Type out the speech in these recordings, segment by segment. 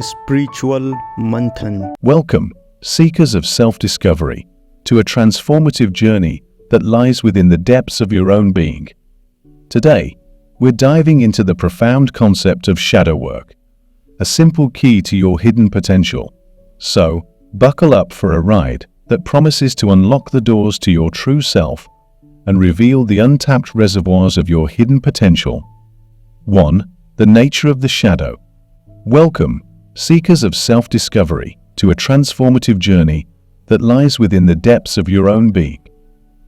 Spiritual Manthan. Welcome, seekers of self-discovery, to a transformative journey that lies within the depths of your own being. Today, we're diving into the profound concept of shadow work, a simple key to your hidden potential. So, buckle up for a ride that promises to unlock the doors to your true self and reveal the untapped reservoirs of your hidden potential. 1. The nature of the shadow. Welcome, seekers of self-discovery, to a transformative journey that lies within the depths of your own being.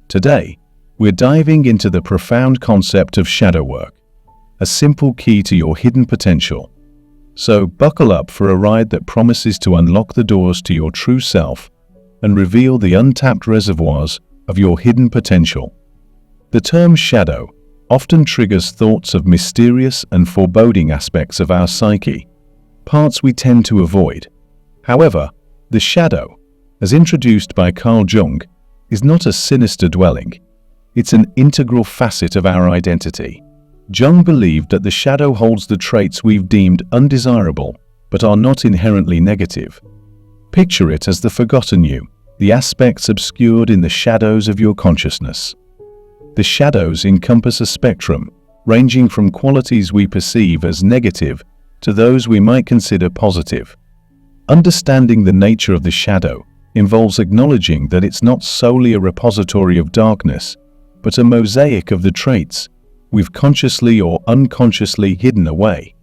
Today, we're diving into the profound concept of shadow work, a simple key to your hidden potential. So, buckle up for a ride that promises to unlock the doors to your true self and reveal the untapped reservoirs of your hidden potential. The term shadow often triggers thoughts of mysterious and foreboding aspects of our psyche, parts we tend to avoid. However, the shadow, as introduced by Carl Jung, is not a sinister dwelling. It's an integral facet of our identity. Jung believed that the shadow holds the traits we've deemed undesirable, but are not inherently negative. Picture it as the forgotten you, the aspects obscured in the shadows of your consciousness. The shadows encompass a spectrum, ranging from qualities we perceive as negative to those we might consider positive. Understanding the nature of the shadow involves acknowledging that it's not solely a repository of darkness, but a mosaic of the traits we've consciously or unconsciously hidden away.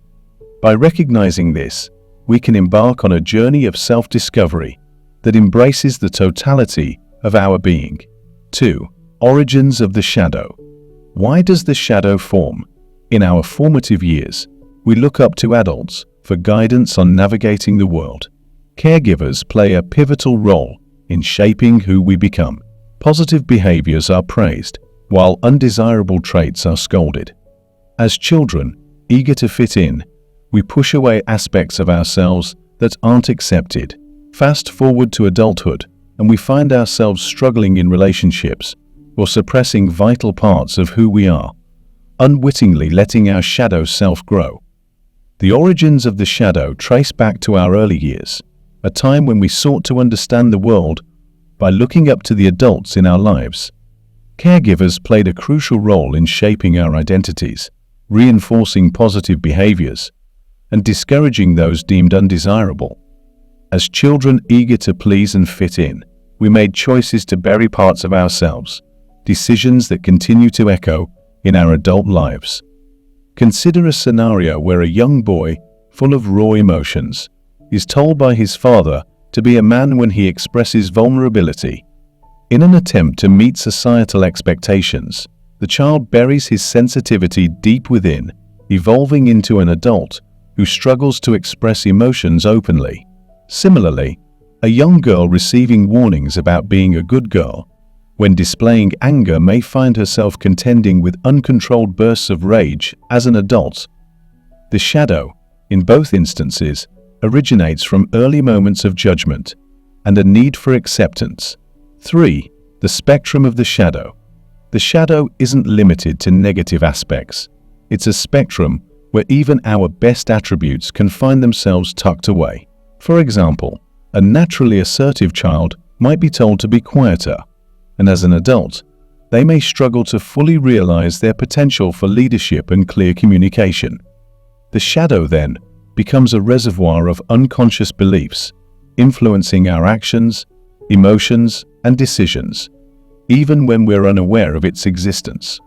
By recognizing this, we can embark on a journey of self-discovery that embraces the totality of our being. 2. Origins of the shadow. Why does the shadow form? In our formative years, we look up to adults for guidance on navigating the world. Caregivers play a pivotal role in shaping who we become. Positive behaviors are praised, while undesirable traits are scolded. As children, eager to fit in, we push away aspects of ourselves that aren't accepted. Fast forward to adulthood, and we find ourselves struggling in relationships or suppressing vital parts of who we are, unwittingly letting our shadow self grow. The origins of the shadow trace back to our early years, a time when we sought to understand the world by looking up to the adults in our lives. Caregivers played a crucial role in shaping our identities, reinforcing positive behaviors, and discouraging those deemed undesirable. As children eager to please and fit in, we made choices to bury parts of ourselves, decisions that continue to echo in our adult lives. Consider a scenario where a young boy, full of raw emotions, is told by his father to be a man when he expresses vulnerability. In an attempt to meet societal expectations, the child buries his sensitivity deep within, evolving into an adult who struggles to express emotions openly. Similarly, a young girl receiving warnings about being a good girl, when displaying anger, may find herself contending with uncontrolled bursts of rage as an adult. The shadow, in both instances, originates from early moments of judgment and a need for acceptance. 3. The spectrum of the shadow. The shadow isn't limited to negative aspects. It's a spectrum where even our best attributes can find themselves tucked away. For example, a naturally assertive child might be told to be quieter, and as an adult, they may struggle to fully realize their potential for leadership and clear communication. The shadow, then, becomes a reservoir of unconscious beliefs, influencing our actions, emotions, and decisions, even when we're unaware of its existence.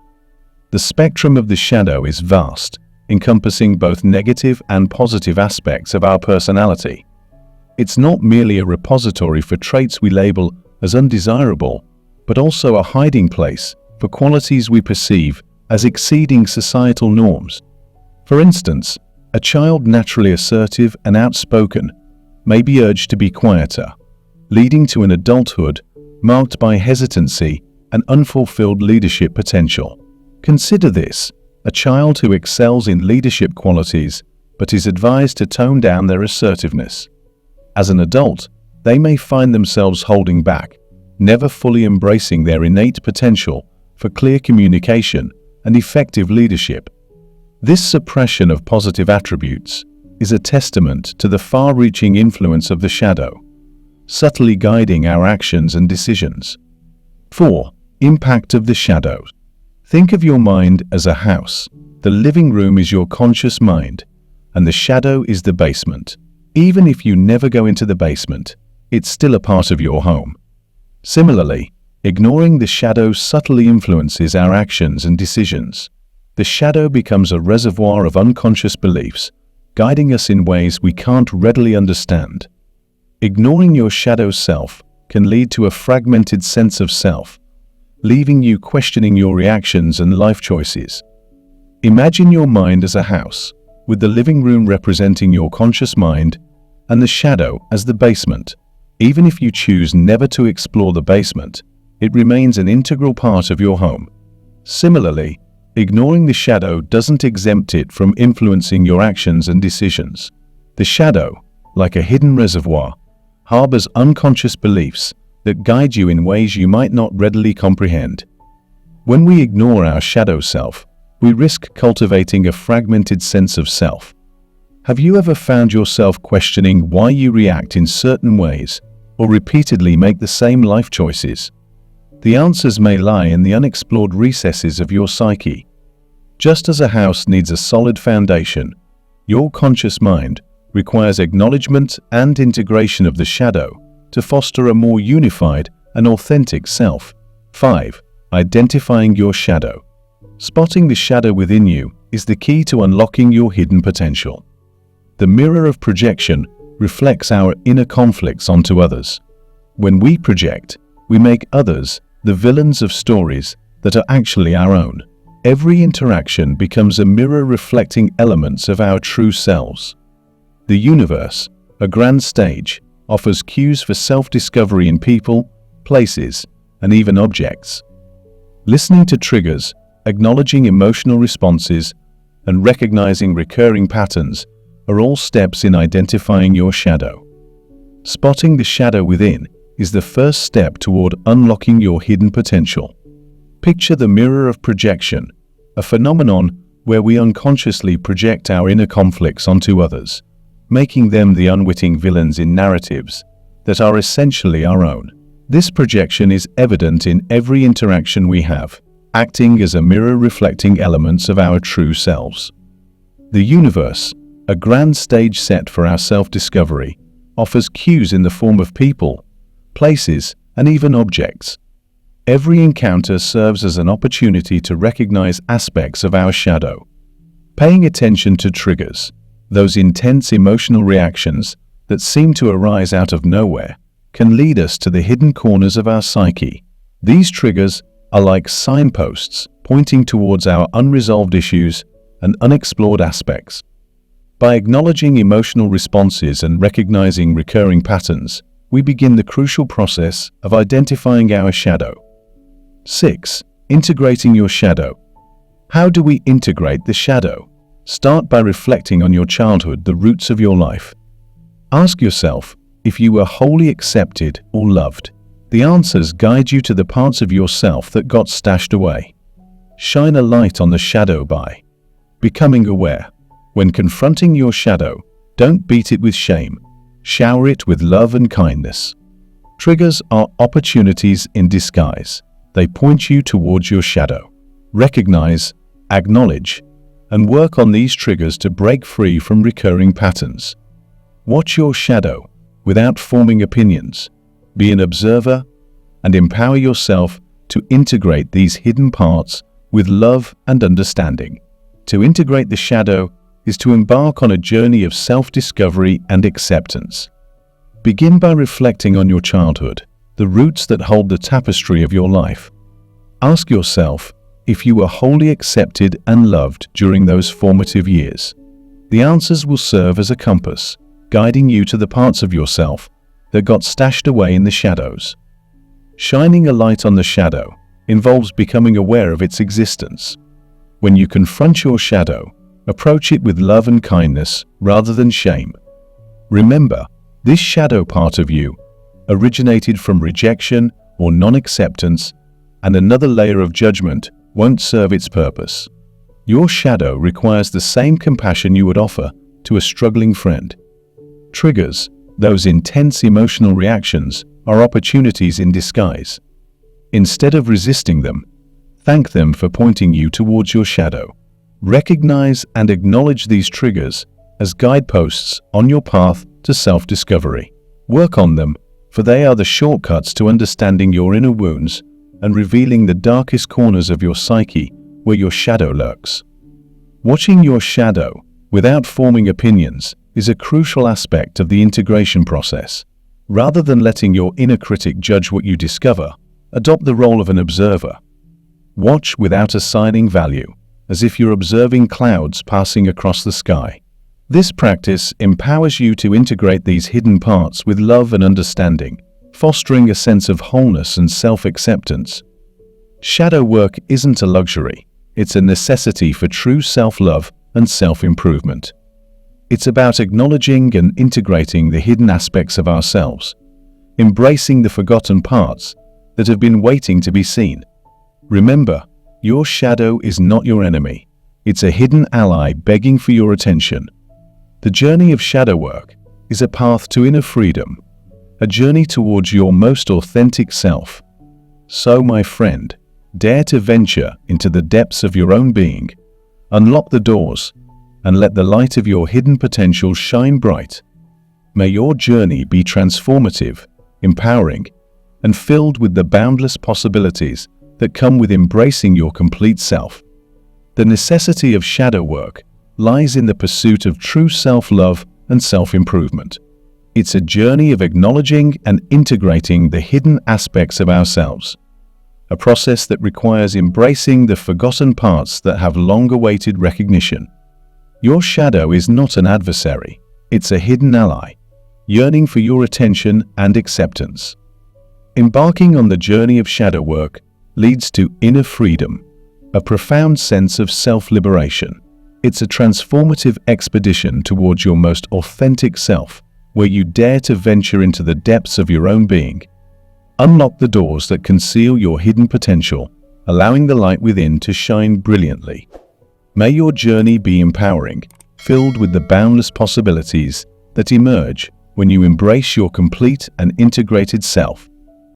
The spectrum of the shadow is vast, encompassing both negative and positive aspects of our personality. It's not merely a repository for traits we label as undesirable, but also a hiding place for qualities we perceive as exceeding societal norms. For instance, a child naturally assertive and outspoken may be urged to be quieter, leading to an adulthood marked by hesitancy and unfulfilled leadership potential. Consider this: a child who excels in leadership qualities but is advised to tone down their assertiveness. As an adult, they may find themselves holding back, never fully embracing their innate potential for clear communication and effective leadership. This suppression of positive attributes is a testament to the far-reaching influence of the shadow, subtly guiding our actions and decisions. 4. Impact of the shadow. Think of your mind as a house. The living room is your conscious mind, and the shadow is the basement. Even if you never go into the basement, it's still a part of your home. Similarly, ignoring the shadow subtly influences our actions and decisions. The shadow becomes a reservoir of unconscious beliefs, guiding us in ways we can't readily understand. Ignoring your shadow self can lead to a fragmented sense of self, leaving you questioning your reactions and life choices. Imagine your mind as a house, with the living room representing your conscious mind and the shadow as the basement. Even if you choose never to explore the basement, it remains an integral part of your home. Similarly, ignoring the shadow doesn't exempt it from influencing your actions and decisions. The shadow, like a hidden reservoir, harbors unconscious beliefs that guide you in ways you might not readily comprehend. When we ignore our shadow self, we risk cultivating a fragmented sense of self. Have you ever found yourself questioning why you react in certain ways or repeatedly make the same life choices? The answers may lie in the unexplored recesses of your psyche. Just as a house needs a solid foundation, your conscious mind requires acknowledgement and integration of the shadow to foster a more unified and authentic self. 5. Identifying your shadow. Spotting the shadow within you is the key to unlocking your hidden potential. The mirror of projection reflects our inner conflicts onto others. When we project, we make others the villains of stories that are actually our own. Every interaction becomes a mirror reflecting elements of our true selves. The universe, a grand stage, offers cues for self-discovery in people, places, and even objects. Listening to triggers, acknowledging emotional responses, and recognizing recurring patterns are all steps in identifying your shadow. Spotting the shadow within is the first step toward unlocking your hidden potential. Picture the mirror of projection, a phenomenon where we unconsciously project our inner conflicts onto others, making them the unwitting villains in narratives that are essentially our own. This projection is evident in every interaction we have, acting as a mirror reflecting elements of our true selves. The universe, a grand stage set for our self-discovery, offers cues in the form of people, places, and even objects. Every encounter serves as an opportunity to recognize aspects of our shadow. Paying attention to triggers, those intense emotional reactions that seem to arise out of nowhere, can lead us to the hidden corners of our psyche. These triggers are like signposts pointing towards our unresolved issues and unexplored aspects. By acknowledging emotional responses and recognizing recurring patterns, we begin the crucial process of identifying our shadow. 6. Integrating your shadow. How do we integrate the shadow? Start by reflecting on your childhood, the roots of your life. Ask yourself if you were wholly accepted or loved. The answers guide you to the parts of yourself that got stashed away. Shine a light on the shadow by becoming aware. When confronting your shadow, don't beat it with shame. Shower it with love and kindness. Triggers are opportunities in disguise. They point you towards your shadow. Recognize, acknowledge, and work on these triggers to break free from recurring patterns. Watch your shadow without forming opinions. Be an observer and empower yourself to integrate these hidden parts with love and understanding. To integrate the shadow is to embark on a journey of self-discovery and acceptance. Begin by reflecting on your childhood, the roots that hold the tapestry of your life. Ask yourself if you were wholly accepted and loved during those formative years. The answers will serve as a compass, guiding you to the parts of yourself that got stashed away in the shadows. Shining a light on the shadow involves becoming aware of its existence. When you confront your shadow, approach it with love and kindness rather than shame. Remember, this shadow part of you originated from rejection or non-acceptance, and another layer of judgment won't serve its purpose. Your shadow requires the same compassion you would offer to a struggling friend. Triggers, those intense emotional reactions, are opportunities in disguise. Instead of resisting them, thank them for pointing you towards your shadow. Recognize and acknowledge these triggers as guideposts on your path to self-discovery. Work on them, for they are the shortcuts to understanding your inner wounds and revealing the darkest corners of your psyche where your shadow lurks. Watching your shadow without forming opinions is a crucial aspect of the integration process. Rather than letting your inner critic judge what you discover, adopt the role of an observer. Watch without assigning value, as if you're observing clouds passing across the sky. This practice empowers you to integrate these hidden parts with love and understanding, fostering a sense of wholeness and self-acceptance. Shadow work isn't a luxury, it's a necessity for true self-love and self-improvement. It's about acknowledging and integrating the hidden aspects of ourselves, embracing the forgotten parts that have been waiting to be seen. Remember, your shadow is not your enemy. It's a hidden ally begging for your attention. The journey of shadow work is a path to inner freedom, a journey towards your most authentic self. So, my friend, dare to venture into the depths of your own being, unlock the doors, and let the light of your hidden potential shine bright. May your journey be transformative, empowering, and filled with the boundless possibilities that come with embracing your complete self. The necessity of shadow work lies in the pursuit of true self-love and self-improvement. It's a journey of acknowledging and integrating the hidden aspects of ourselves, a process that requires embracing the forgotten parts that have long awaited recognition. Your shadow is not an adversary, it's a hidden ally, yearning for your attention and acceptance. Embarking on the journey of shadow work leads to inner freedom, a profound sense of self-liberation. It's a transformative expedition towards your most authentic self, where you dare to venture into the depths of your own being. Unlock the doors that conceal your hidden potential, allowing the light within to shine brilliantly. May your journey be empowering, filled with the boundless possibilities that emerge when you embrace your complete and integrated self.